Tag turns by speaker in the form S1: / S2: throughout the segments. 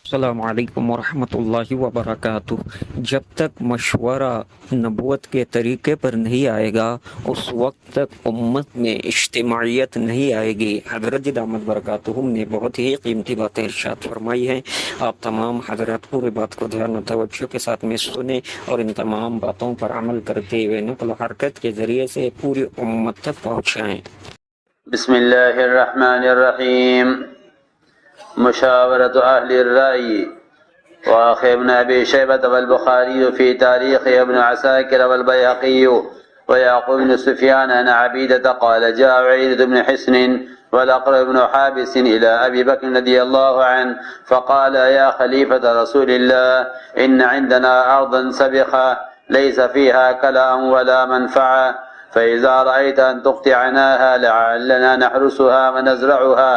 S1: السلام علیکم ورحمۃ اللہ وبرکاتہ۔ جب تک مشورہ نبوت کے طریقے پر نہیں آئے گا اس وقت تک امت میں اجتماعیت نہیں آئے گی۔ حضرت دامت برکاتہم نے بہت ہی قیمتی باتیں ارشاد فرمائی ہیں۔ آپ تمام حضرات پوری بات کو دھیان و توجہ کے ساتھ میں سنیں اور ان تمام باتوں پر عمل کرتے ہوئے نقل و حرکت کے ذریعے سے پوری امت تک پہنچائیں۔
S2: بسم اللہ الرحمن الرحیم۔ مشاورة أهل الرأي. وأخي ابن أبي شيبة والبخاري في تاريخ ابن عساكر والبيهقي ويعقوب بن سفيان عن عبيدة قال جاء عيينة بن حصن والأقرع بن حابس إلى أبي بكر رضي الله عنه فقال يا خليفة رسول الله إن عندنا أرضا سبخة ليس فيها كلأ ولا منفعة فإذا رأيت أن تقطعناها لعلنا نحرسها ونزرعها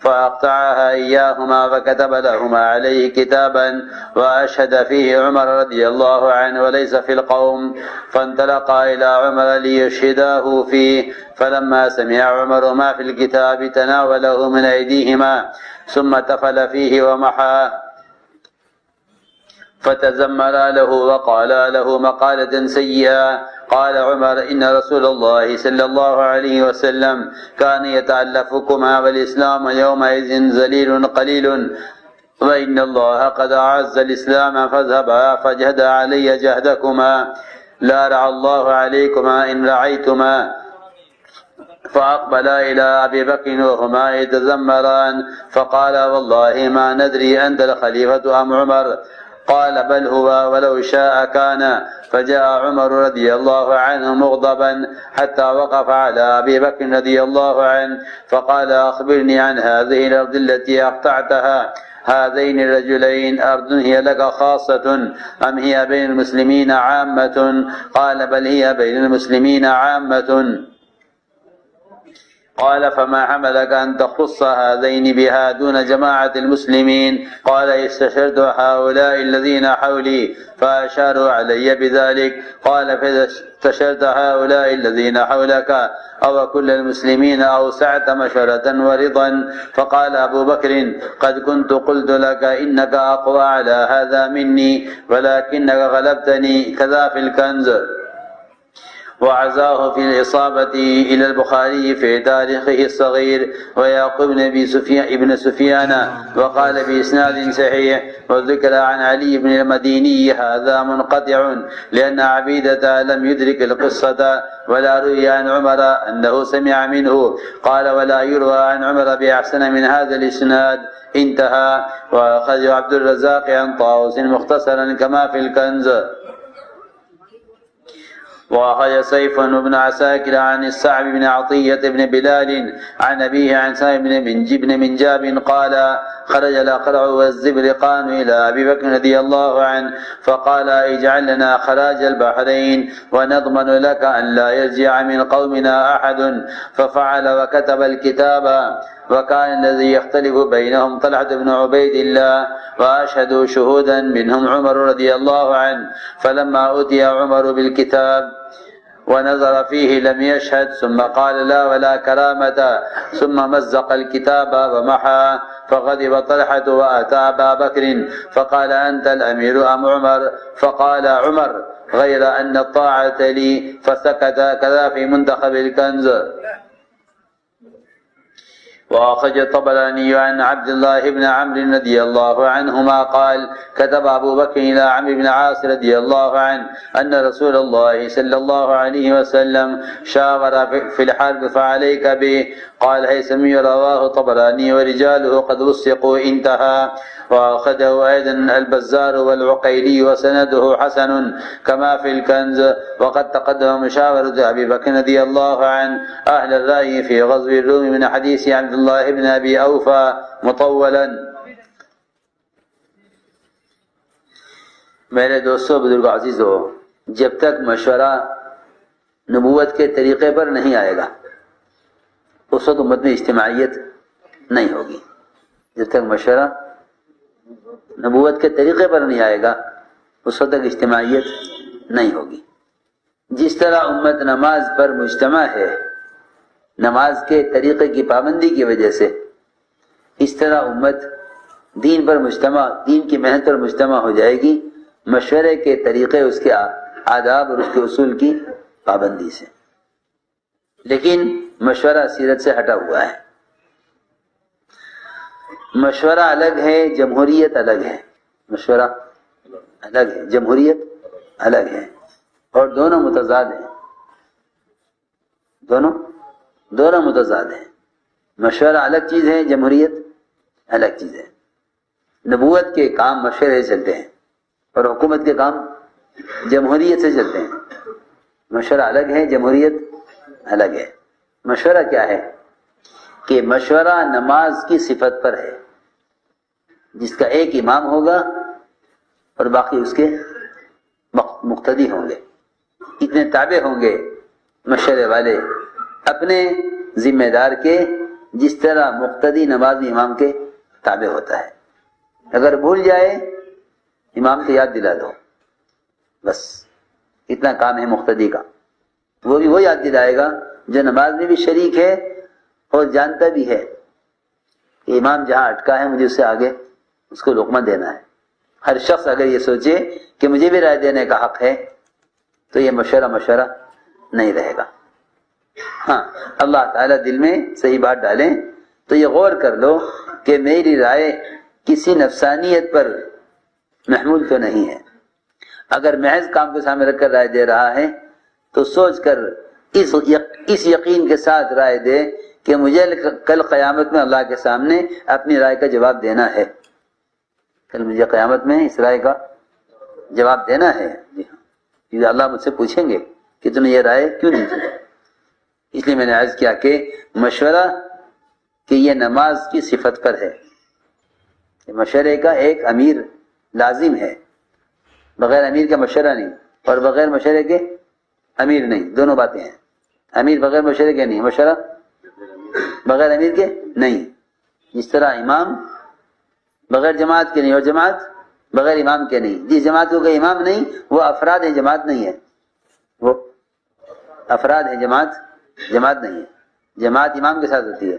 S2: فأقطعها إياهما فكتب لهما عليه كتابا وأشهد فيه عمر رضي الله عنه وليس في القوم فانطلقا إلى عمر ليشهداه فيه فلما سمع عمر ما في الكتاب تناوله من أيديهما ثم تفل فيه ومحاه فتزمر له وقال له مقالة سيئة. قال عمر إن رسول الله صلى الله عليه وسلم كان يتألفكما والإسلام يومئذ ذليل قليل وإن الله قد أعز الإسلام فاذهبا فاجهد علي جهدكما لا رعى الله عليكما إن رعيتما. فأقبلا إلى أبي بكر وهما يتزمران فقال والله ما ندري أنت الخليفة أم عمر. قال بل هو ولو شاء كان. فجاء عمر رضي الله عنه مغضبا حتى وقف على أبي بكر رضي الله عنه فقال أخبرني عن هذه الأرض التي أقطعتها هذين الرجلين أرض هي لك خاصة أم هي بين المسلمين عامة؟ قال بل هي بين المسلمين عامة. قال فما حملك أن تخص هذين بها دون جماعة المسلمين؟ قال استشرت هؤلاء الذين حولي فأشاروا علي بذلك. قال فإذا استشرت هؤلاء الذين حولك أو كل المسلمين أوسعت مشورة ورضا. فقال أبو بكر قد كنت قلت لك إنك أقوى على هذا مني ولكنك غلبتني. كذا في الكنز. وعزاه في الإصابة إلى البخاري في تاريخه الصغير ويعقوب بن سفيان وقال بإسناد صحيح. وذكر عن علي بن المديني هذا منقطع لأن عبيدة لم يدرك القصة ولا روي عن عمر أنه سمع منه. قال ولا يروى عن عمر بأحسن من هذا الإسناد. انتهى. وأخذ عبد الرزاق عن طاووس مختصرا كما في الكنز. وأخذ سيف بن عساكر عن السعب بن عطية بن بلال عن أبيه عن سعد بن منجاب قال خرج الأقرع والزبرقان إلى أبي بكر رضي الله عنه فقال اجعل لنا خراج البحرين ونضمن لك أن لا يرجع من قومنا أحد. ففعل وكتب الكتاب. وكان الذي يختلف بينهم طلحة بن عبيد الله وأشهدوا شهودا منهم عمر رضي الله عنه. فلما أتي عمر بالكتاب ونظر فيه لم يشهد ثم قال لا ولا كرامة ثم مزق الكتاب ومحى. فغضب طلحة وأتى أبا بكر فقال أنت الأمير أم عمر؟ فقال عمر غير أن الطاعة لي. فسكت. كذا في منتخب الكنز. وأخرج الطبراني عن عبد الله بن عمرو رضي الله عنهما قال كتب أبو بكر إلى عمرو بن عاص رضي الله عنه أن رسول الله صلى الله عليه وسلم شاور في الحرب فعليك به. قال هيثمي رواه الطبراني ورجاله قد وثقوا. انتهى. وأخذه أيضا البزار والعقيلي وسنده حسن كما في الكنز. وقد تقدم مشاورة أبي بكر رضي الله عنه أهل الرأي في غزو الروم من حديث عبد الله بن أبي أوفى مطولا. میرے دوستو بزرگ عزیزو، جب تک مشورہ نبوت کے طریقے پر نہیں آئے گا اس وقت امت میں اجتماعیت نہیں ہوگی۔ جب تک مشورہ نبوت کے طریقے پر نہیں آئے گا اس وقت تک اجتماعیت نہیں ہوگی۔ جس طرح امت نماز پر مجتمع ہے نماز کے طریقے کی پابندی کی وجہ سے، اس طرح امت دین پر مجتمع، دین کی محنت پر مجتمع ہو جائے گی مشورے کے طریقے، اس کے آداب اور اس کے اصول کی پابندی سے۔ لیکن مشورہ سیرت سے ہٹا ہوا ہے۔ مشورہ الگ ہے، جمہوریت الگ ہے۔ مشورہ الگ ہے، جمہوریت الگ ہے، اور دونوں متضاد ہیں۔ دونوں متضاد ہیں۔ مشورہ الگ چیز ہے، جمہوریت الگ چیز ہے۔ نبوت کے کام مشورے سے چلتے ہیں اور حکومت کے کام جمہوریت سے چلتے ہیں۔ مشورہ الگ ہے، جمہوریت الگ ہے۔ مشورہ کیا ہے؟ کہ مشورہ نماز کی صفت پر ہے، جس کا ایک امام ہوگا اور باقی اس کے مقتدی ہوں گے، اتنے تابع ہوں گے مشورے والے اپنے ذمہ دار کے، جس طرح مقتدی نمازی امام کے تابع ہوتا ہے۔ اگر بھول جائے امام کو یاد دلا دو، بس اتنا کام ہے مقتدی کا۔ وہ بھی وہ یاد دلائے گا جو نماز میں بھی شریک ہے اور جانتا بھی ہے کہ امام جہاں اٹکا ہے مجھے اس سے آگے اس کو لقمہ دینا ہے۔ ہر شخص اگر یہ سوچے کہ مجھے بھی رائے دینے کا حق ہے تو یہ مشورہ نہیں رہے گا۔ ہاں، اللہ تعالیٰ دل میں صحیح بات ڈالیں تو یہ غور کر لو کہ میری رائے کسی نفسانیت پر محمول تو نہیں ہے۔ اگر محض کام کو سامنے رکھ کر رائے دے رہا ہے تو سوچ کر اس یقین کے ساتھ رائے دے کہ مجھے کل قیامت میں اللہ کے سامنے اپنی رائے کا جواب دینا ہے۔ کل مجھے قیامت میں اس رائے کا جواب دینا ہے، جی ہاں، کیونکہ اللہ مجھ سے پوچھیں گے کہ تم نے یہ رائے کیوں دی تھی۔ اس لیے میں نے عرض کیا کہ مشورہ کہ یہ نماز کی صفت پر ہے۔ مشورے کا ایک امیر لازم ہے، بغیر امیر کا مشورہ نہیں، اور بغیر مشورے کے امیر نہیں، دونوں باتیں ہیں۔ امیر بغیر مشورے کے نہیں، مشورہ بغیر امیر کے نہیں۔ جس طرح امام بغیر جماعت کے نہیں اور جماعت بغیر امام کے نہیں۔ جس جماعت کو کہ امام نہیں وہ افراد ہیں، جماعت نہیں ہے۔ وہ افراد ہیں، جماعت نہیں ہے۔ جماعت امام کے ساتھ ہوتی ہے،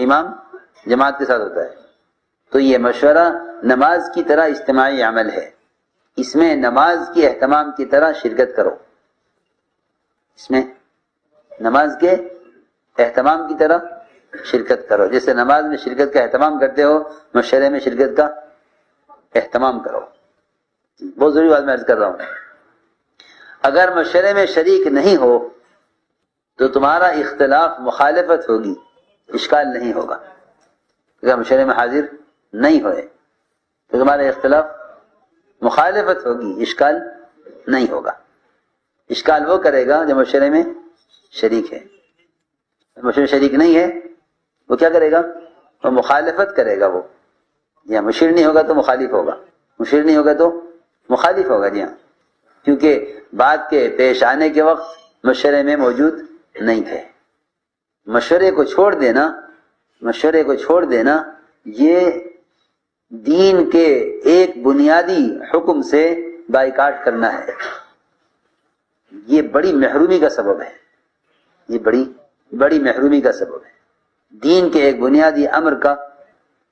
S2: امام جماعت کے ساتھ ہوتا ہے۔ تو یہ مشورہ نماز کی طرح اجتماعی عمل ہے، اس میں نماز کے اہتمام کی طرح شرکت کرو، اس میں نماز کے اہتمام کی طرح شرکت کرو۔ جیسے نماز میں شرکت کا اہتمام کرتے ہو، مشورے میں شرکت کا اہتمام کرو۔ بہت ضروری بات میں عرض کر رہا ہوں۔ اگر مشورے میں شریک نہیں ہو تو تمہارا اختلاف مخالفت ہوگی، اشکال نہیں ہوگا۔ اگر مشورے میں حاضر نہیں ہوئے تو تمہارا اختلاف مخالفت ہوگی، اشکال نہیں ہوگا۔ اشکال وہ کرے گا جو مشورے میں شریک ہے۔ مشورے میں شریک نہیں ہے وہ کیا کرے گا؟ وہ مخالفت کرے گا۔ وہ جی ہاں، مشیر نہیں ہوگا تو مخالف ہوگا، مشیر نہیں ہوگا تو مخالف ہوگا، جی ہاں، کیونکہ بات کے پیش آنے کے وقت مشورے میں موجود نہیں تھے۔ مشورے کو چھوڑ دینا یہ دین کے ایک بنیادی حکم سے بائیکاٹ کرنا ہے۔ یہ بڑی محرومی کا سبب ہے، یہ بڑی محرومی کا سبب ہے۔ دین کے ایک بنیادی امر کا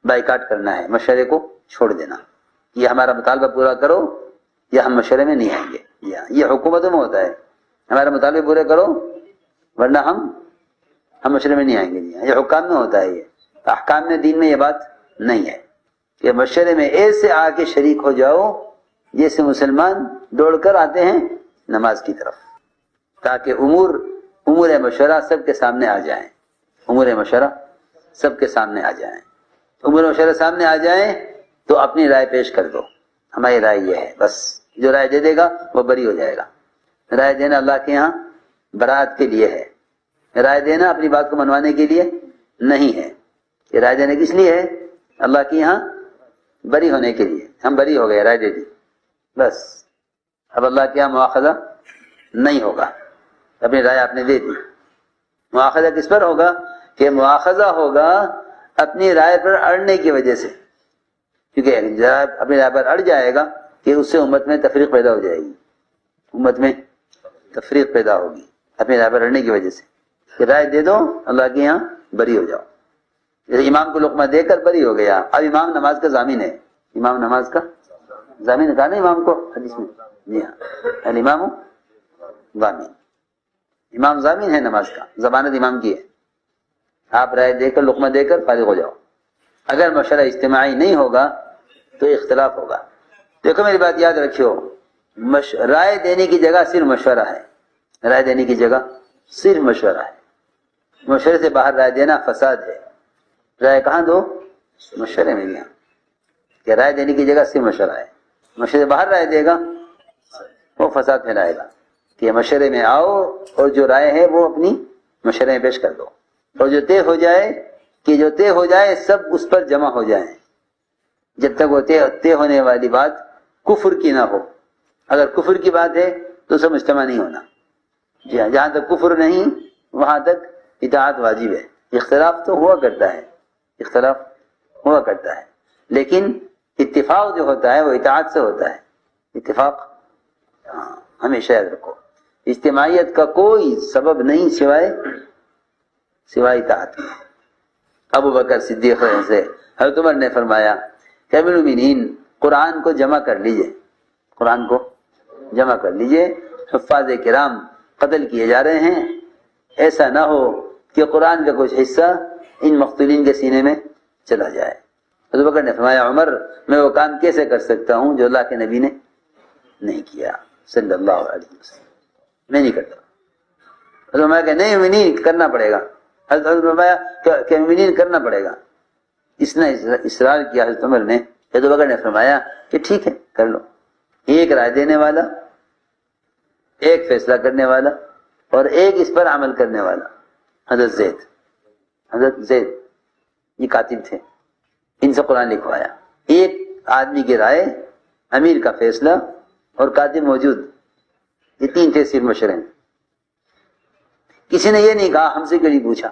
S2: بائیکاٹ کرنا ہے، مشورے کو چھوڑ دینا۔ یہ ہمارا مطالبہ پورا کرو یا ہم مشورے میں نہیں آئیں گے۔ یہ حکومتوں میں ہوتا ہے، ہمارا مطالبے پورے کرو ورنہ ہم مشورے میں نہیں آئیں گے۔ یہ حکام میں ہوتا ہے، یہ احکام میں، دین میں یہ بات نہیں ہے کہ مشورے میں ایسے آ کے شریک ہو جاؤ جیسے مسلمان دوڑ کر آتے ہیں نماز کی طرف، تاکہ امور مشورہ سب کے سامنے آ جائیں۔ امور مشورہ سب کے سامنے آ جائیں، امور مشورہ سامنے آ جائیں تو اپنی رائے پیش کر دو، ہماری رائے یہ ہے، بس جو رائے دے دے گا وہ بری ہو جائے گا۔ رائے دینا اللہ کے ہاں برات کے لیے ہے، رائے دینا اپنی بات کو منوانے کے لیے نہیں ہے۔ یہ رائے دینے کس لیے ہے؟ اللہ کے یہاں بری ہونے کے لیے۔ ہم بری ہو گئے، رائے دے دی، بس اب اللہ کے یہاں مواخذہ نہیں ہوگا، اپنی رائے آپ نے دے دی۔ مواخذہ کس پر ہوگا؟ کہ مواخذہ ہوگا اپنی رائے پر اڑنے کی وجہ سے، کیونکہ اپنی رائے پر اڑ جائے گا کہ اس سے امت میں تفریق پیدا ہو جائے گی، امت میں تفریق پیدا ہوگی اپنی رائے پر اڑنے کی وجہ سے۔ کہ رائے دے دو، اللہ کے یہاں بری ہو جاؤ۔ جیسے امام کو لقمہ دے کر بری ہو گیا، اب امام نماز کا ضامن ہے، امام نماز کا ضامن کہا نا امام کو حدیث میں، جی ہاں الامام ضامن، امام ضامن ہے نماز کا، ضمانت امام کی ہے، آپ رائے دے کر لقمہ دے کر فارغ ہو جاؤ۔ اگر مشورہ اجتماعی نہیں ہوگا تو اختلاف ہوگا۔ دیکھو میری بات یاد رکھیو، رائے دینے کی جگہ صرف مشورہ ہے، رائے دینے کی جگہ صرف مشورہ ہے، مشورے سے باہر رائے دینا فساد ہے۔ رائے کہاں دو؟ مشورے میں دیا، کہ رائے دینے کی جگہ صرف مشورہ ہے، مشورے سے باہر رائے دے گا وہ فساد پھیلائے گا، کہ مشورے میں آؤ اور جو رائے ہے وہ اپنی مشورے میں پیش کر دو، اور جو طے ہو جائے کہ جو طے ہو جائے سب اس پر جمع ہو جائیں، جب تک وہ طے ہونے والی بات کفر کی نہ ہو۔ اگر کفر کی بات ہے تو سب مجتمع نہیں ہونا، جی ہاں، جہاں تک کفر نہیں وہاں تک اطاعت واجب ہے۔ اختلاف تو ہوا کرتا ہے، اختلاف ہوا کرتا ہے، لیکن اتفاق جو ہوتا ہے وہ اطاعت سے ہوتا ہے، اتفاق ہمیشہ یاد رکھو، اجتماعیت کا کوئی سبب نہیں سوائے اطاعت کے۔ ابو بکر صدیق سے حضرت عمر نے فرمایا کہ امیر المومنین قرآن کو جمع کر لیجئے، قرآن کو جمع کر لیجئے، حفاظ کرام قتل کیے جا رہے ہیں، ایسا نہ ہو کہ قرآن کا کچھ حصہ ان مقتولین کے سینے میں چلا جائے۔ حضرت بکر نے فرمایا عمر میں وہ کام کیسے کر سکتا ہوں جو اللہ کے نبی نے نہیں کیا صلی اللہ علیہ وسلم، میں نہیں کرتا۔ حضرت فرمایا کہ نہیں مومنین کرنا پڑے گا، حضرت فرمایا کہ مومنین کرنا پڑے گا، اس نے اصرار کیا حضرت عمر نے۔ حضرت بکر نے فرمایا کہ ٹھیک ہے کر لو، ایک رائے دینے والا، ایک فیصلہ کرنے والا اور ایک اس پر عمل کرنے والا، حضرت زید یہ کاتب تھے، ان سے قرآن لکھوایا، ایک آدمی کی رائے، امیر کا فیصلہ اور کاتب موجود، یہ تین تھے صرف مشورے میں۔ کسی نے یہ نہیں کہا ہم سے کیوں نہیں پوچھا،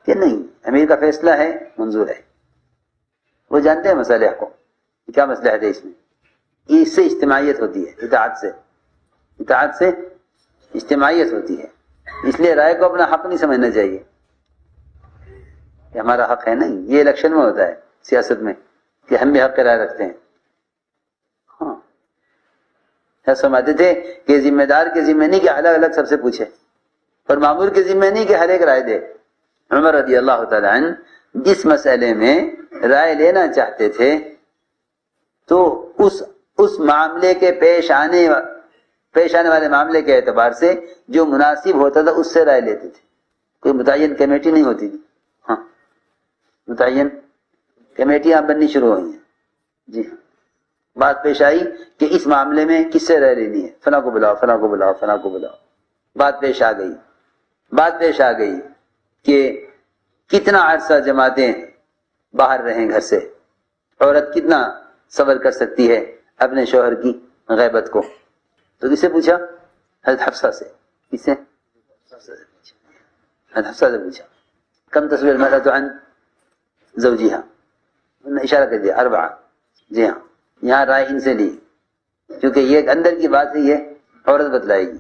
S2: کہ نہیں امیر کا فیصلہ ہے منظور ہے، وہ جانتے ہیں مسئلہ کو کیا مسئلہ ہے اس میں، اس سے اجتماعیت ہوتی ہے، اطاعت سے اجتماعیت ہوتی ہے، اس لیے رائے کو اپنا حق نہیں سمجھنا چاہیے کہ ہمارا حق ہے، نہیں، یہ الیکشن میں ہوتا ہے سیاست میں کہ ہم بھی حق کی رائے رکھتے ہیں۔ ہاں سمجھتے تھے کہ ذمہ دار کے ذمہ نہیں کہ الگ الگ سب سے پوچھے، اور مامور کے ذمہ نہیں کہ ہر ایک رائے دے۔ عمر رضی اللہ تعالی عنہ جس مسئلے میں رائے لینا چاہتے تھے تو اس معاملے کے پیش آنے والے معاملے کے اعتبار سے جو مناسب ہوتا تھا اس سے رائے لیتے تھے، کوئی متعین کمیٹی نہیں ہوتی تھی۔ ہاں متعین کمیٹیاں بننی شروع ہوئی ہیں، جی ہاں، بات پیش آئی کہ اس معاملے میں کس سے رائے لینی ہے، فلاں کو بلاؤ، فلاں کو بلاؤ، فلاں کو بلاؤ، بات پیش آ گئی کہ کتنا عرصہ جماعتیں باہر رہیں گھر سے، عورت کتنا صبر کر سکتی ہے اپنے شوہر کی غیبت کو، تو کس سے پوچھا؟ حضرت حفصہ سے۔ کس سے؟ حضرت حفصہ سے پوچھا کم تصویر المرأة عن زوجها، انہوں نے اشارہ کر دیا 4، جی ہاں، یہاں رائے ان سے لی کیونکہ یہ اندر کی بات ہے، یہ عورت بتلائے گی۔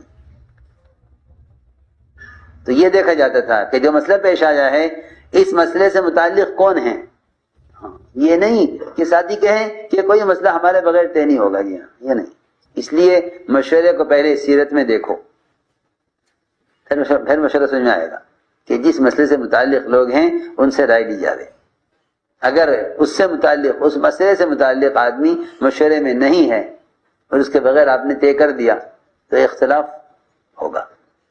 S2: تو یہ دیکھا جاتا تھا کہ جو مسئلہ پیش آیا ہے اس مسئلے سے متعلق کون ہے، یہ نہیں کہ ساتھی کہیں کہ کوئی مسئلہ ہمارے بغیر طے نہیں ہوگا، جی ہاں، یہ نہیں۔ اس لیے مشورے کو پہلے سیرت میں دیکھو، پھر مشورہ سمجھ میں آئے گا کہ جس مسئلے سے متعلق لوگ ہیں ان سے رائے لی جاوے۔ اگر اس مسئلے سے متعلق آدمی مشورے میں نہیں ہے اور اس کے بغیر آپ نے طے کر دیا تو اختلاف ہوگا۔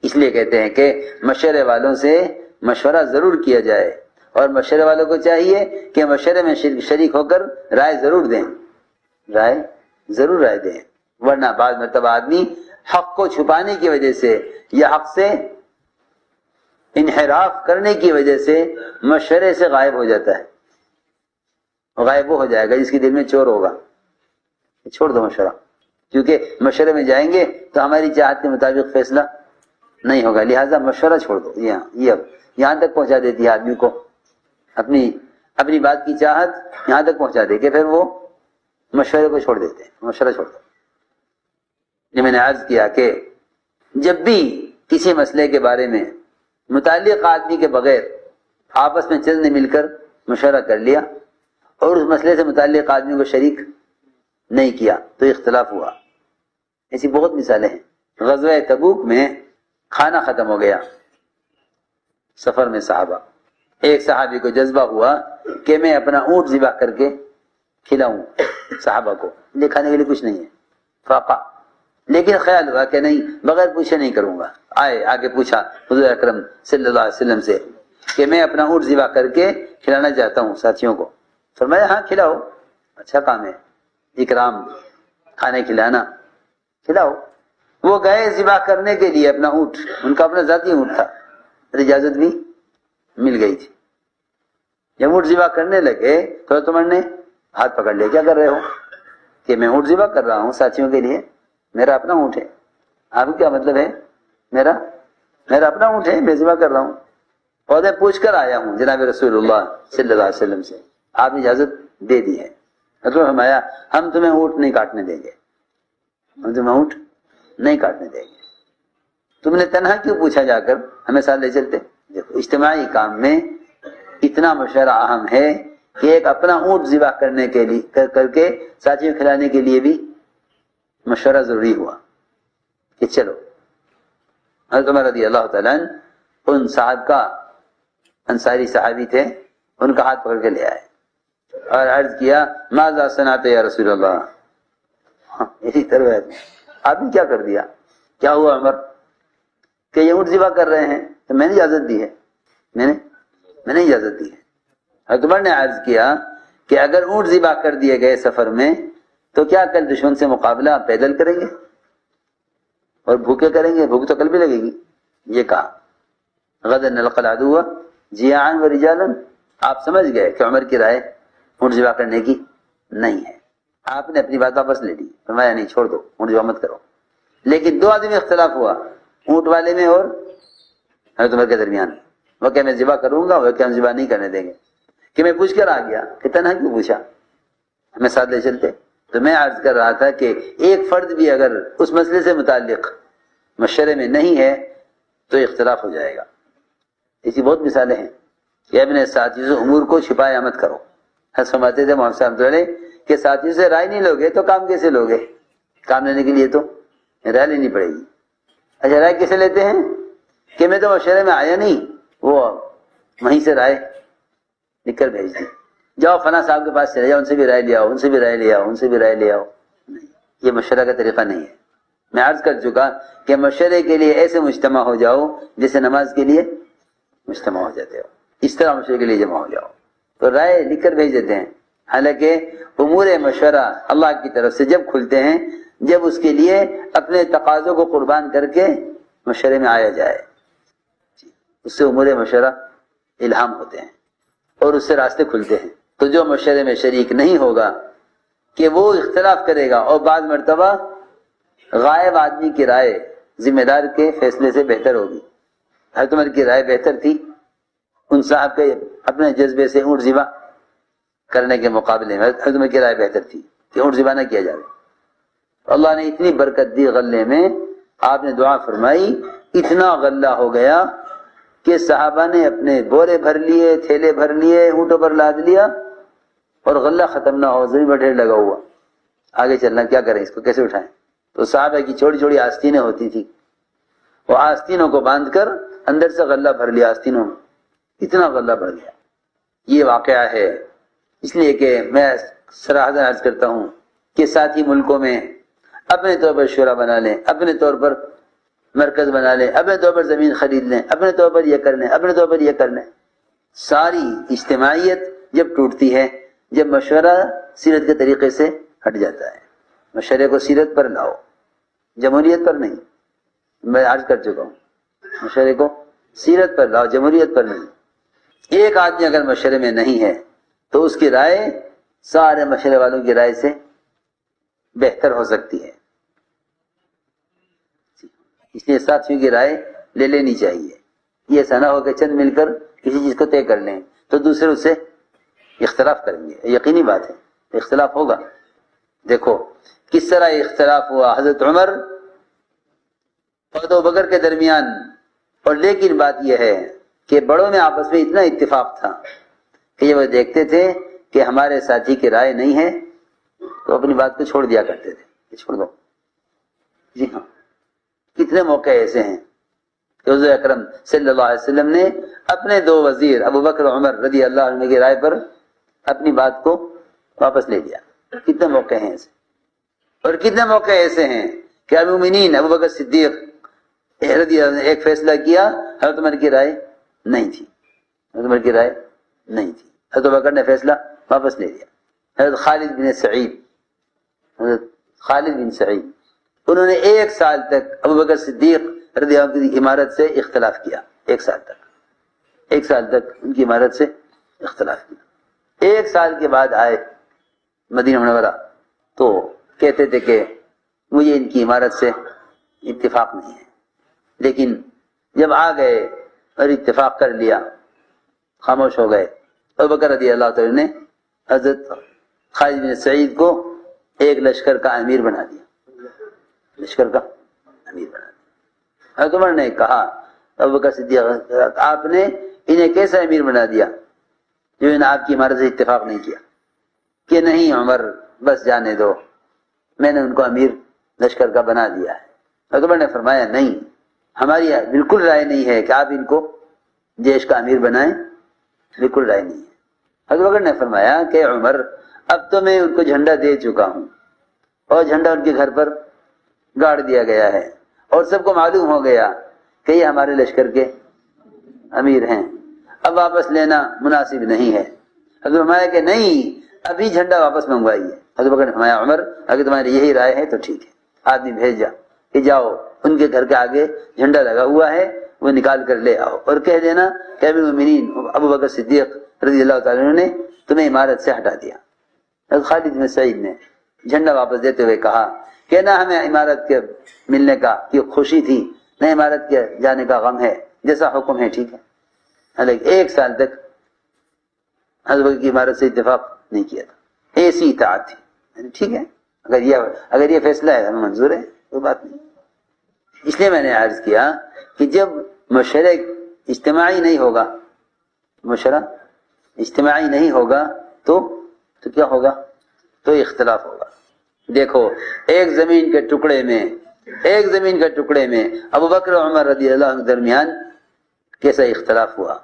S2: اس لیے کہتے ہیں کہ مشورے والوں سے مشورہ ضرور کیا جائے، اور مشورے والوں کو چاہیے کہ مشورے میں شریک ہو کر رائے ضرور دیں، ورنہ بعض مرتبہ آدمی حق کو چھپانے کی وجہ سے یا حق سے انحراف کرنے کی وجہ سے مشورے سے غائب ہو جاتا ہے، غائب وہ ہو جائے گا جس کے دل میں چور ہوگا۔ چھوڑ دو مشورہ، کیونکہ مشورے میں جائیں گے تو ہماری چاہت کے مطابق فیصلہ نہیں ہوگا، لہٰذا مشورہ چھوڑ دو۔ یہ اب یہاں تک پہنچا دیتی ہے آدمی کو، اپنی بات کی چاہت یہاں تک پہنچا دے کہ پھر وہ مشورے کو چھوڑ دیتے ہیں، مشورہ چھوڑ دو۔ یہ میں نے عرض کیا کہ جب بھی کسی مسئلے کے بارے میں متعلق آدمی کے بغیر آپس میں چند مل کر مشورہ کر لیا اور اس مسئلے سے متعلق آدمی کو شریک نہیں کیا تو اختلاف ہوا. ایسی بہت مثالیں ہیں. غزوہ تبوک میں کھانا ختم ہو گیا سفر میں صحابہ. ایک صحابی کو جذبہ ہوا کہ میں اپنا اونٹ ذبح کر کے کھلاؤں صحابہ کو، یہ کھانے کے لیے کچھ نہیں ہے فاقہ. لیکن خیال ہوا کہ نہیں، بغیر پوچھے نہیں کروں گا. آگے پوچھا حضور اکرم صلی اللہ علیہ وسلم سے کہ میں اپنا اونٹ ذبح کر کے کھلانا چاہتا ہوں ساتھیوں کو. فرمایا ہاں کھلاؤ، اچھا کام ہے، اکرام، کھانے کھلانا، کھلاؤ. وہ گئے ذبح کرنے کے لیے اپنا اونٹ، ان کا اپنا ذاتی اونٹ تھا، اجازت بھی مل گئی تھی. جب اونٹ ذبح کرنے لگے تو عمر نے ہاتھ پکڑ لیا، کیا کر رہے ہو؟ کہ میں اونٹ ذبح کر رہا ہوں ساتھیوں کے لیے، میرا اپنا اونٹ ہے. آپ کیا مطلب ہے؟ میرا اپنا اونٹ ہے، میں ذبح کر رہا ہوں اور میں پوچھ کر آیا ہوں جناب رسول اللہ صلی اللہ علیہ وسلم سے، آپ نے اجازت دے دی ہے. تو فرمایا ہم تمہیں اونٹ نہیں کاٹنے دیں گے، ہم تمہیں اونٹ نہیں کاٹنے دیں گے. تم نے تنہا کیوں پوچھا جا کر، ہمیں ساتھ لے چلتے. دیکھو اجتماعی کام میں اتنا مشورہ اہم ہے کہ ایک اپنا اونٹ ذبح کرنے کے لیے کر کے ساتھیوں کھلانے کے لیے بھی مشورہ ضروری ہوا کہ چلو. حضرت عمر رضی اللہ تعالیٰ عنہ ان صاحب کا، انصاری صحابی تھے، ان کا ہاتھ پکڑ کے لے آئے اور عرض کیا ماذا صنعت یا رسول اللہ. اسی طرح آپ نے کیا کر دیا؟ کیا ہوا عمر کہ یہ اونٹ ذبح کر رہے ہیں؟ تو میں نے اجازت دی ہے، میں نے اجازت دی ہے. حضرت عمر نے عرض کیا کہ اگر اونٹ ذبح کر دیے گئے سفر میں تو کیا کل دشمن سے مقابلہ پیدل کریں گے اور بھوکے کریں گے؟ بھوک تو کل بھی لگے گی. یہ کہا غدا نلقى العدو جياعا ورجالا. آپ سمجھ گئے کہ عمر کی رائے اونٹ ذبح کرنے کی نہیں ہے. آپ نے اپنی بات واپس لے لی، فرمایا نہیں، چھوڑ دو، اونٹ ذبح مت کرو. لیکن دو آدمی اختلاف ہوا اونٹ والے میں اور حضرت عمر کے درمیان. وہ کہ میں ذبح کروں گا، وہ کہ ہم ذبح نہیں کرنے دیں گے. کہ میں پوچھ کر آ گیا کہ تنہا کیوں پوچھا، ہمیں ساتھ لے چلتے. تو میں عرض کر رہا تھا کہ ایک فرد بھی اگر اس مسئلے سے متعلق مشورے میں نہیں ہے تو اختلاف ہو جائے گا. ایسی بہت مثالیں ہیں کہ اپنے ساتھیوں سے امور کو چھپایا مت کرو. حضرت فرماتے تھے محمد صاحب علیہ کہ ساتھیوں سے رائے نہیں لوگے تو کام کیسے لوگے؟ کام لینے کے لیے تو رائے لینی پڑے گی. اچھا رائے کیسے لیتے ہیں؟ کہ میں تو مشورے میں آیا نہیں، وہ وہیں سے رائے لکھ کر بھیج دی. جاؤ فلاں صاحب کے پاس چلے جاؤ، ان سے بھی رائے لے آؤ، ان سے بھی رائے لے آؤ، ان سے بھی رائے لے آؤ. نہیں، یہ مشورہ کا طریقہ نہیں ہے. میں عرض کر چکا کہ مشورے کے لیے ایسے مجتمع ہو جاؤ جیسے نماز کے لیے مجتمع ہو جاتے ہو، اس طرح مشورے کے لیے جمع ہو جاؤ. تو رائے لکھ کر بھیج دیتے ہیں. حالانکہ امور مشورہ اللہ کی طرف سے جب کھلتے ہیں جب اس کے لیے اپنے تقاضوں کو قربان کر کے مشورے میں آیا جائے، اس سے امور مشورہ الہام ہوتے ہیں اور اس سے راستے کھلتے ہیں. تو جو مشورے میں شریک نہیں ہوگا کہ وہ اختلاف کرے گا اور بعض مرتبہ غائب آدمی کی رائے ذمہ دار کے فیصلے سے بہتر ہوگی. حضرت عمر کی رائے بہتر تھی ان صاحب کے اپنے جذبے سے اونٹ ذبح کرنے کے مقابلے میں. حضرت عمر کی رائے بہتر تھی کہ اونٹ ذبح نہ کیا جائے. اللہ نے اتنی برکت دی غلے میں، آپ نے دعا فرمائی، اتنا غلہ ہو گیا کہ صحابہ نے اپنے بورے بھر لیے، تھیلے بھر لیے، اونٹوں پر لاد لیا اور غلہ ختم نہ ہو، زمین پر ڈھیر لگا ہوا. آگے چلنا، کیا کریں، اس کو کیسے اٹھائیں؟ تو صحابہ کی چھوٹی چھوٹی آستینیں ہوتی تھی، وہ آستینوں کو باندھ کر اندر سے غلہ بھر لیا. آستینوں میں اتنا غلہ بھر لیا. یہ واقعہ ہے. اس لیے کہ میں صراحتاً عرض کرتا ہوں کہ ساتھی ملکوں میں اپنے طور پر شورا بنا لیں، اپنے طور پر مرکز بنا لیں، اپنے طور پر زمین خرید لیں، اپنے طور پر یہ کر لیں، اپنے طور پر یہ کر لیں. ساری اجتماعیت جب ٹوٹتی ہے جب مشورہ سیرت کے طریقے سے ہٹ جاتا ہے. مشورے کو سیرت پر لاؤ، جمہوریت پر نہیں. میں عرض کر چکا ہوں، مشورے کو سیرت پر لاؤ، جمہوریت پر نہیں. ایک آدمی اگر مشورے میں نہیں ہے تو اس کی رائے سارے مشورے والوں کی رائے سے بہتر ہو سکتی ہے. اس لیے ساتھیوں کی رائے لے لینی چاہیے. یہ ایسا نہ ہو کہ چند مل کر کسی چیز کو طے کر لیں تو دوسرے اس سے اختلاف کریں گے. یقینی بات ہے اختلاف ہوگا. دیکھو کس طرح اختلاف ہوا حضرت عمر اور ابو بکر کے درمیان. اور لیکن بات یہ ہے کہ بڑوں میں آپس میں اتنا اتفاق تھا کہ وہ دیکھتے تھے کہ ہمارے ساتھی کی رائے نہیں ہے تو اپنی بات کو چھوڑ دیا کرتے تھے، چھوڑ دو۔ جی ہاں، کتنے موقع ایسے ہیں کہ حضور اکرم صلی اللہ علیہ وسلم نے اپنے دو وزیر ابو بکر عمر رضی اللہ عنہ کی رائے پر اپنی بات کو واپس لے لیا۔ کتنے موقع ہیں ایسے، اور کتنے موقع ایسے ہیں کہ المومنین ابو بکر صدیق رضی اللہ عنہ نے ایک فیصلہ کیا، حضرت عمر کی رائے نہیں تھی، حضرت عمر کی رائے نہیں تھی، حضرت بکر نے فیصلہ واپس لے لیا۔ حضرت خالد بن سعید انہوں نے 1 سال تک ابو بکر صدیق رضی اللہ عنہ کی عمارت سے اختلاف کیا، 1 سال تک ان کی عمارت سے اختلاف کیا۔ 1 سال کے بعد آئے مدینہ منورہ تو کہتے تھے کہ مجھے ان کی عمارت سے اتفاق نہیں ہے، لیکن جب آ گئے اور اتفاق کر لیا خاموش ہو گئے۔ ابو بکر رضی اللہ تعالی نے حضرت خالد بن سعید کو ایک لشکر کا امیر بنا دیا، حضرت عمر نے کہا ابو بکر صدیق آپ نے انہیں کیسا امیر بنا دیا جو انہیں آپ کی عمارت سے اتفاق نہیں کیا؟ کہ نہیں عمر بس جانے دو، میں نے ان کو امیر لشکر کا بنا دیا ہے۔ حضرت عمر نے فرمایا نہیں، ہماری بالکل رائے نہیں ہے کہ آپ ان کو جیش کا امیر بنائیں، بالکل رائے نہیں ہے۔ حضرت بکر نے فرمایا کہ عمر اب تو میں ان کو جھنڈا دے چکا ہوں اور جھنڈا ان کے گھر پر گاڑ دیا گیا ہے اور سب کو معلوم ہو گیا کہ یہ ہمارے لشکر کے امیر ہیں، اب واپس لینا مناسب نہیں ہے۔ حضرت فرمایا کہ نہیں، ابھی جھنڈا واپس منگوائیے۔ حضرت بکر نے فرمایا عمر اگر تمہاری یہی رائے ہے تو ٹھیک ہے، آدمی بھیج جا کہ جاؤ ان کے گھر کے آگے جھنڈا لگا ہوا ہے وہ نکال کر لے آؤ اور کہہ دینا کہ امیر المومنین ابو بکر صدیق رضی اللہ تعالیٰ عنہ نے تمہیں عمارت سے ہٹا دیا۔ حضرت خالد بن سعید نے جھنڈا واپس دیتے ہوئے کہا کہ نہ ہمیں عمارت کے ملنے کا کی خوشی تھی، نہ عمارت کے جانے کا غم ہے، جیسا حکم ہے ٹھیک ہے۔ لیکن 1 سال تک حضرت بکر کی عمارت سے اتفاق نہیں کیا تھا، ایسی اطاعت تھی۔ ٹھیک ہے، اگر یہ فیصلہ ہے ہمیں منظور ہے، کوئی بات نہیں۔ اس لیے میں نے عرض کیا کہ جب مشورہ اجتماعی نہیں ہوگا تو کیا ہوگا؟ تو اختلاف ہوگا۔ دیکھو ایک زمین کے ٹکڑے میں ابو بکر و عمر رضی اللہ عنہ درمیان کیسا اختلاف ہوا،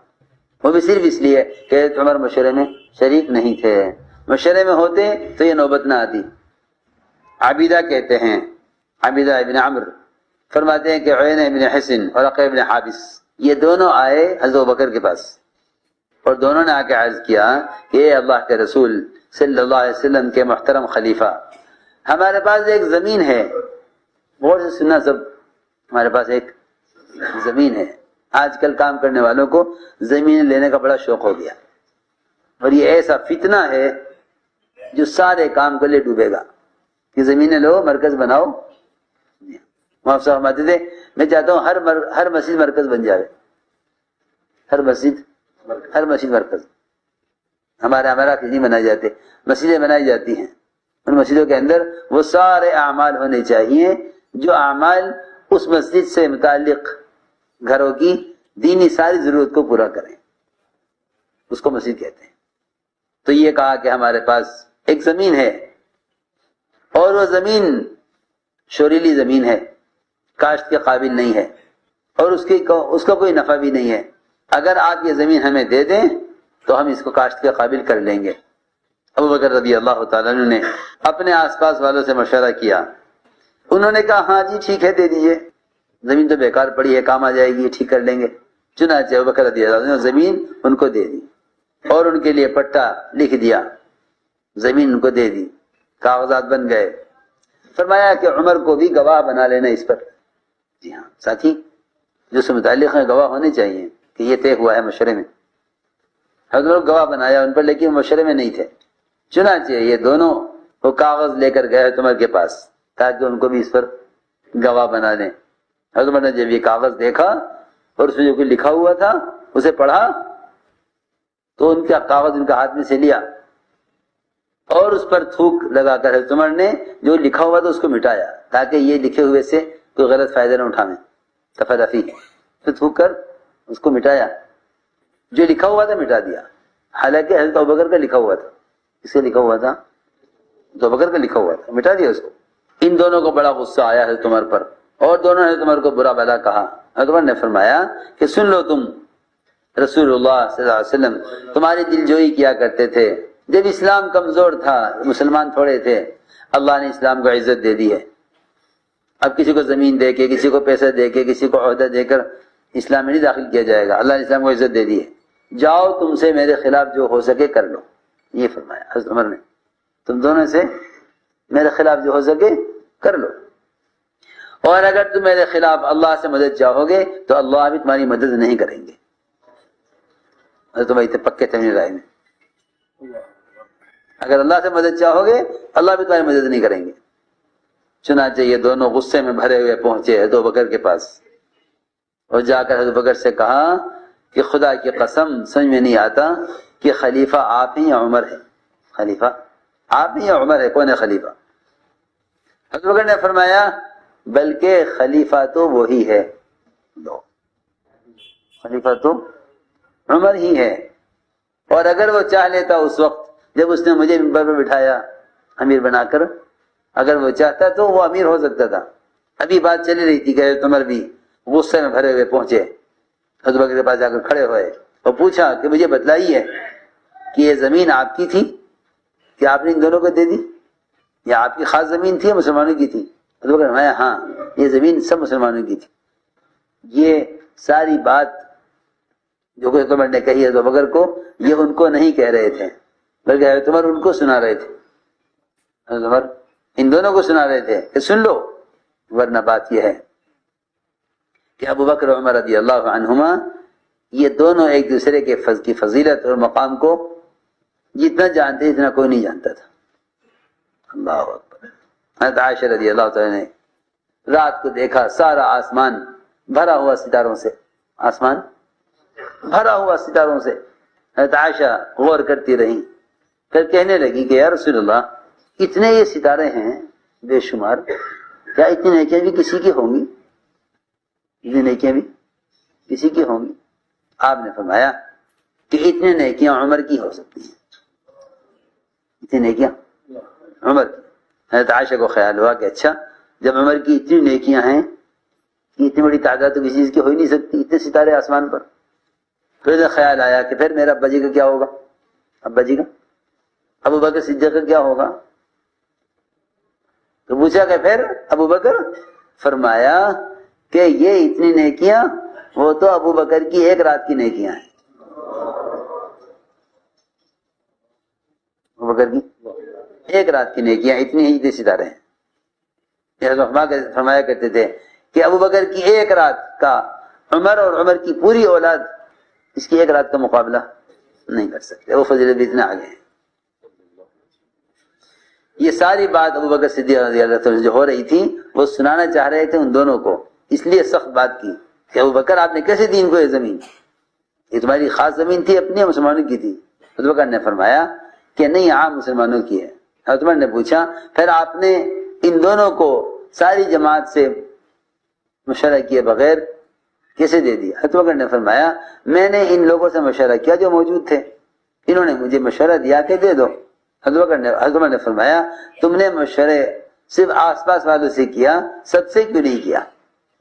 S2: وہ بھی صرف اس لیے کہ عمر مشورے میں شریک نہیں تھے۔ مشورے میں ہوتے تو یہ نوبت نہ آتی۔ عابدہ کہتے ہیں، عابدہ ابن عمر فرماتے ہیں کہ عیینہ ابن حسن اور عقیل ابن حابس یہ دونوں آئے حضرت بکر کے پاس اور دونوں نے آ کے عرض کیا کہ اے اللہ کے رسول صلی اللہ علیہ وسلم کے محترم خلیفہ، ہمارے پاس ایک زمین ہے، غور سے سننا سب، ہمارے پاس ایک زمین ہے۔ آج کل کام کرنے والوں کو زمین لینے کا بڑا شوق ہو گیا، اور یہ ایسا فتنہ ہے جو سارے کام کو لے ڈوبے گا کہ زمینیں لو مرکز بناؤ۔ محمد صاحب فرماتے تھے میں چاہتا ہوں ہر مسجد مرکز بن جائے، ہر مسجد مرکز۔ ہمارے عمارات نہیں بنائے جاتے، مسجدیں بنائی جاتی ہیں، ان مسجدوں کے اندر وہ سارے اعمال ہونے چاہیے جو اعمال اس مسجد سے متعلق گھروں کی دینی ساری ضرورت کو پورا کریں، اس کو مسجد کہتے ہیں۔ تو یہ کہا کہ ہمارے پاس ایک زمین ہے اور وہ زمین شوریلی زمین ہے، کاشت کے قابل نہیں ہے اور اس کا کوئی نفع بھی نہیں ہے، اگر آپ یہ زمین ہمیں دے دیں تو ہم اس کو کاشت کے قابل کر لیں گے۔ ابو بکر رضی اللہ تعالیٰ عنہ نے اپنے آس پاس والوں سے مشورہ کیا، انہوں نے کہا ہاں جی ٹھیک ہے دے دیجئے، زمین تو بیکار پڑی ہے کام آ جائے گی، ٹھیک کر لیں گے۔ چنانچہ ابو بکر رضی اللہ عنہ نے زمین ان کو دے دی اور ان کے لیے پٹا لکھ دیا، زمین ان کو دے دی، کاغذات بن گئے۔ فرمایا کہ عمر کو بھی گواہ بنا لینا اس پر۔ جی ہاں ساتھی، جو سے متعلق ہیں گواہ ہونے چاہیے کہ یہ طے ہوا ہے مشورے میں۔ حضرت گواہ بنایا ان پر، لیکن مشورے میں نہیں تھے۔ چنانچہ یہ دونوں وہ کاغذ لے کر گئے عمر کے پاس تاکہ ان کو بھی اس پر گواہ بنا دیں۔ حضرت عمر نے جب یہ کاغذ دیکھا اور اس میں جو کچھ لکھا ہوا تھا اسے پڑھا تو ان کا کاغذ ان کا ہاتھ میں سے لیا اور اس پر تھوک لگا کر حضرت عمر نے جو لکھا ہوا تھا اس کو مٹایا تاکہ یہ لکھے ہوئے سے کوئی غلط فائدہ نہ اٹھائیں، تفرقی۔ پھر تھوک کر اس کو مٹایا، جو لکھا ہوا تھا مٹا دیا۔ حالانکہ حضرت ابوبکر کا لکھا ہوا تھا. کس کا لکھا ہوا تھا؟ حضرت ابوبکر کا لکھا ہوا تھا, مٹا دیا اس کو. ان دونوں کو بڑا غصہ آیا حضرت عمر پر, اور دونوں نے حضرت عمر کو برا بھلا کہا. حضرت عمر نے فرمایا کہ سن لو, تم رسول اللہ صلی اللہ علیہ وسلم تمہاری دل جوئی کیا کرتے تھے جب اسلام کمزور تھا, مسلمان تھوڑے تھے. اللہ نے اسلام کو عزت دے دی ہے. اب کسی کو زمین دے کے, کسی کو پیسہ دے کے, کسی کو عہدہ دے کر اسلام میں نہیں داخل کیا جائے گا. اللہ نے اسلام کو عزت دے دی ہے. جاؤ تم سے میرے خلاف جو ہو سکے کر لو. یہ فرمایا حضرت عمر نے, تم دونوں سے میرے خلاف جو ہو سکے کر لو, اور اگر تم میرے خلاف اللہ سے مدد چاہو گے تو اللہ بھی تمہاری مدد نہیں کریں گے. حضرت عمر اتنے پکے تھے اپنی رائے میں, اگر اللہ سے مدد چاہو گے اللہ بھی تمہاری مدد نہیں کریں گے. چنانچہ یہ دونوں غصے میں بھرے ہوئے پہنچے حضرت ابوبکر کے پاس, اور جا کر حضرت ابوبکر سے کہا کہ خدا کی قسم سمجھ میں نہیں آتا کہ خلیفہ آپ ہیں یا عمر ہے. خلیفہ آپ ہیں یا عمر ہے, کون ہے خلیفہ؟ حضرت ابوبکر نے فرمایا بلکہ خلیفہ تو وہی ہے, خلیفہ تو عمر ہی ہے. اور اگر وہ چاہ لیتا اس وقت جب اس نے مجھے منبر پر بٹھایا امیر بنا کر, اگر وہ چاہتا تو وہ امیر ہو سکتا تھا. ابھی بات چلی رہی تھی کہ حضرت عمر بھی غصے میں بھرے ہوئے پہنچے, حضرت بکر کے پاس جا کر کھڑے ہوئے اور پوچھا کہ مجھے بتلائیے کہ یہ زمین آپ کی تھی کہ آپ نے ان دونوں کو دے دی, یا آپ کی خاص زمین تھی یا مسلمانوں کی تھی؟ حضرت بکر نے ہاں یہ زمین سب مسلمانوں کی تھی. یہ ساری بات جو حضرت عمر نے کہی حضرت بکر کو, یہ ان کو نہیں کہہ رہے تھے بلکہ حضرت عمر ان کو سنا رہے تھے. حضرت عمر ان دونوں کو سنا رہے تھے کہ سن لو, ورنہ بات یہ ہے کہ ابو بکر و عمر رضی اللہ عنہما یہ دونوں ایک دوسرے کے کی فضیلت اور مقام کو جتنا جانتے اتنا کوئی نہیں جانتا تھا. اللہ اکبر. حضرت عائشہ رضی اللہ تعالی نے رات کو دیکھا سارا آسمان بھرا ہوا ستاروں سے, آسمان بھرا ہوا ستاروں سے. حضرت عائشہ غور کرتی رہی, پھر کہنے لگی کہ یا رسول اللہ اتنے یہ ستارے ہیں بے شمار, کیا اتنی نیکیاں بھی کسی کی ہوں گی؟ اتنی نیکیاں بھی کسی کی ہوں گی؟ آپ نے فرمایا کہ اتنے نیکیاں عمر کی ہو سکتی ہیں, اتنی نیکیاں عمر کی. حضرت عائشہ کو خیال ہوا کہ اچھا جب عمر کی اتنی نیکیاں ہیں, اتنی بڑی تعداد تو کسی چیز کی ہو ہی نہیں سکتی, اتنے ستارے آسمان پر. پھر خیال آیا کہ پھر میرا ابا جی کا کیا ہوگا, ابا جی کا ابو بکر صدیق کا کیا ہوگا؟ تو پوچھا کہ پھر ابو بکر؟ فرمایا کہ یہ اتنی نیکیاں وہ تو ابو بکر کی ایک رات کی نیکیاں ہیں, ابو بکر کی ایک رات کی نیکیاں اتنی ہی اتنے ستارے ہیں. فرمایا کرتے تھے کہ ابو بکر کی ایک رات کا عمر اور عمر کی پوری اولاد اس کی ایک رات کا مقابلہ نہیں کر سکتے, وہ فضیلت بھی اتنا آگے ہیں. یہ ساری بات ابو بکر صدیق رضی اللہ عنہ جو ہو رہی تھی وہ سنانا چاہ رہے تھے ان دونوں کو, اس لیے سخت بات کی کہ ابو بکر آپ نے کیسے دی ان کو یہ زمین, یہ تمہاری خاص زمین تھی اپنی مسلمانوں کی تھی؟ حضرت بکر نے فرمایا کہ نہیں عام مسلمانوں کی ہے. حضرت عمر نے پوچھا پھر آپ نے ان دونوں کو ساری جماعت سے مشورہ کیے بغیر کیسے دے دیا؟ حضرت بکر نے فرمایا میں نے ان لوگوں سے مشورہ کیا جو موجود تھے, انہوں نے مجھے مشورہ دیا کہ دے دو. حضرت عمر نے فرمایا تم نے مشورے صرف آس پاس والوں سے کیا, سب سے کیوں نہیں کیا؟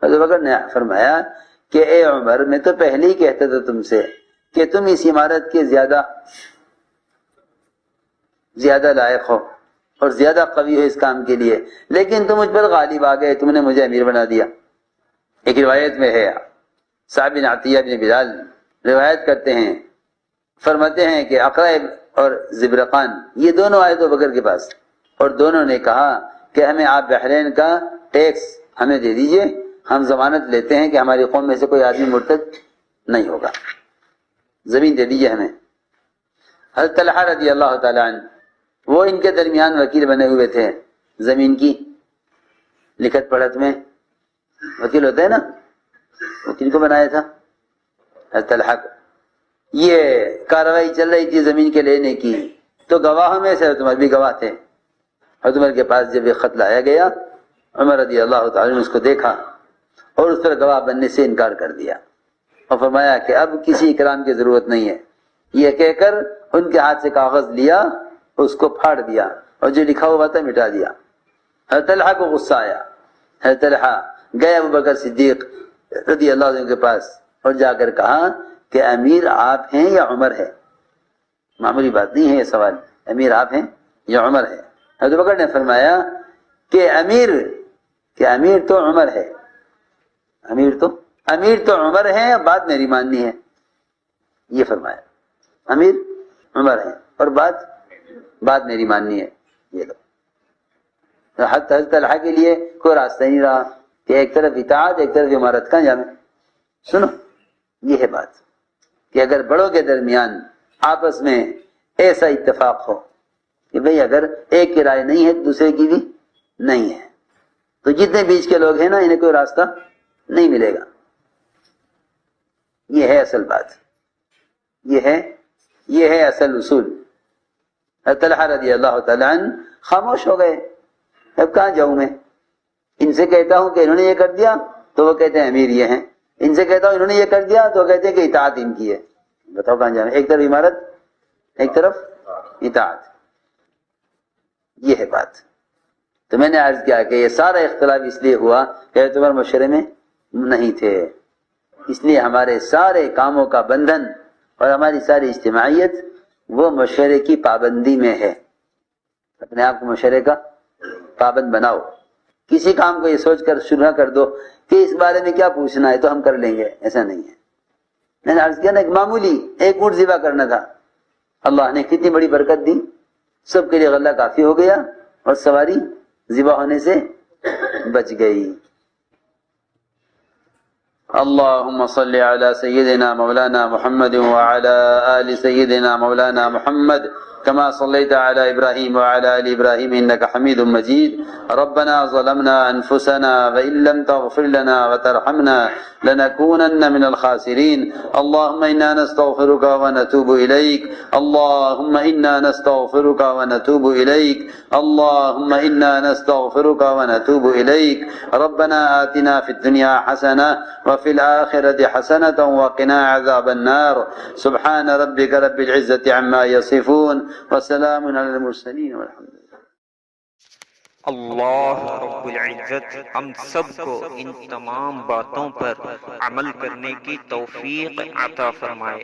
S2: حضرت بکر نے فرمایا کہ اے عمر میں تو پہلے ہی کہتا تھا تم سے کہ تم اس عمارت کے زیادہ لائق ہو اور زیادہ قوی ہو اس کام کے لیے, لیکن تم مجھ پر غالب آ گئے, تم نے مجھے امیر بنا دیا. ایک روایت میں ہے صاحب بن عطیہ بن بلال روایت کرتے ہیں, فرماتے ہیں کہ اقرع اور زبرقان یہ دونوں آئے تو بکر کے پاس, اور دونوں نے کہا کہ ہمیں آپ بحرین کا ٹیکس ہمیں دے دیجئے, ہم ضمانت لیتے ہیں کہ ہماری قوم میں سے کوئی آدمی مرتد نہیں ہوگا, زمین دے دیجئے ہمیں. حضرت طلحہ رضی اللہ تعالی عنہ وہ ان کے درمیان وکیل بنے ہوئے تھے زمین کی لکھت پڑھت میں, وکیل ہوتا ہے نا, وکیل کو بنایا تھا حضرت طلحہ کو. یہ کارروائی چل رہی تھی زمین کے لینے کی, تو گواہوں میں سے حضرت عمر بھی گواہ تھے. حضرت عمر کے پاس جب یہ خط لایا گیا, عمر رضی اللہ تعالی نے اس کو دیکھا اور اس پر گواہ بننے سے انکار کر دیا, اور فرمایا کہ اب کسی اکرام کی ضرورت نہیں ہے. یہ کہہ کر ان کے ہاتھ سے کاغذ لیا، اس کو پھاڑ دیا اور جو لکھا ہوا تھا مٹا دیا۔ حضرت طلحہ کو غصہ آیا، حضرت طلحہ گئے ابوبکر صدیق رضی اللہ عنہ کے پاس اور جا کر کہا کہ امیر آپ ہیں یا عمر ہے؟ معمولی بات نہیں ہے یہ سوال، امیر آپ ہیں یا عمر ہے؟ حضرت ابوبکر نے فرمایا کہ امیر تو عمر ہے، امیر تو عمر ہے، بات میری ماننی ہے، یہ فرمایا، امیر عمر ہے اور بات میری ماننی ہے۔ یہ لو حضرت طلحہ کے لیے کوئی راستہ نہیں رہا کہ ایک طرف اطاعت ایک طرف امارت، کہاں جانا؟ سنو، یہ ہے بات کہ اگر بڑوں کے درمیان آپس میں ایسا اتفاق ہو کہ بھئی اگر ایک کی رائے نہیں ہے تو دوسرے کی بھی نہیں ہے، تو جتنے بیچ کے لوگ ہیں نا انہیں کوئی راستہ نہیں ملے گا۔ یہ ہے اصل بات، یہ ہے اصل اصول۔ حضرت طلحہ رضی اللہ تعالیٰ عنہ خاموش ہو گئے، اب کہاں جاؤں میں؟ ان سے کہتا ہوں کہ انہوں نے یہ کر دیا تو وہ کہتے ہیں امیر یہ ہیں، ان سے کہتا ہوں انہوں نے یہ کر دیا تو وہ کہتے ہیں کہ اطاعت ان کی ہے۔ بتاؤ کہاں جانا؟ ایک طرف امارت ایک طرف اطاعت، یہ ہے بات۔ تو میں نے عرض کیا کہ یہ سارا اختلاف اس لیے ہوا کہ حضرت عمر مشورے میں نہیں تھے، اس لیے ہمارے سارے کاموں کا بندھن اور ہماری ساری اجتماعیت وہ مشورے کی پابندی میں ہے۔ اپنے آپ کو مشورے کا پابند بناؤ، کسی کام کو یہ سوچ کر شروع نہ کر دو کہ اس بارے میں کیا پوچھنا ہے تو ہم کر لیں گے، ایسا نہیں ہے۔ میں نے عرض کیا نا، ایک معمولی ایک اونٹ ذبح کرنا تھا، اللہ نے کتنی بڑی برکت دی، سب کے لیے غلہ کافی ہو گیا اور سواری ذبح ہونے سے بچ گئی۔ اللهم صل على سيدنا مولانا محمد وعلى آل سيدنا مولانا محمد كما صليت على إبراهيم وعلى آل إبراهيم إنك حميد مجيد. ربنا ظلمنا أنفسنا وإن لم تغفر لنا وترحمنا لنكونن من الخاسرين. اللهم إنا نستغفرك ونتوب إليك. اللهم إنا نستغفرك ونتوب إليك. اللهم إنا نستغفرك ونتوب إليك. ربنا آتنا في الدنيا حسنة وفي الآخرة حسنة وقنا عذاب النار. سبحان ربك رب العزة عما يصفون وسلام على المرسلين والحمد لله.
S1: اللہ رب العزت ہم سب کو ان تمام باتوں پر عمل کرنے کی توفیق عطا فرمائے۔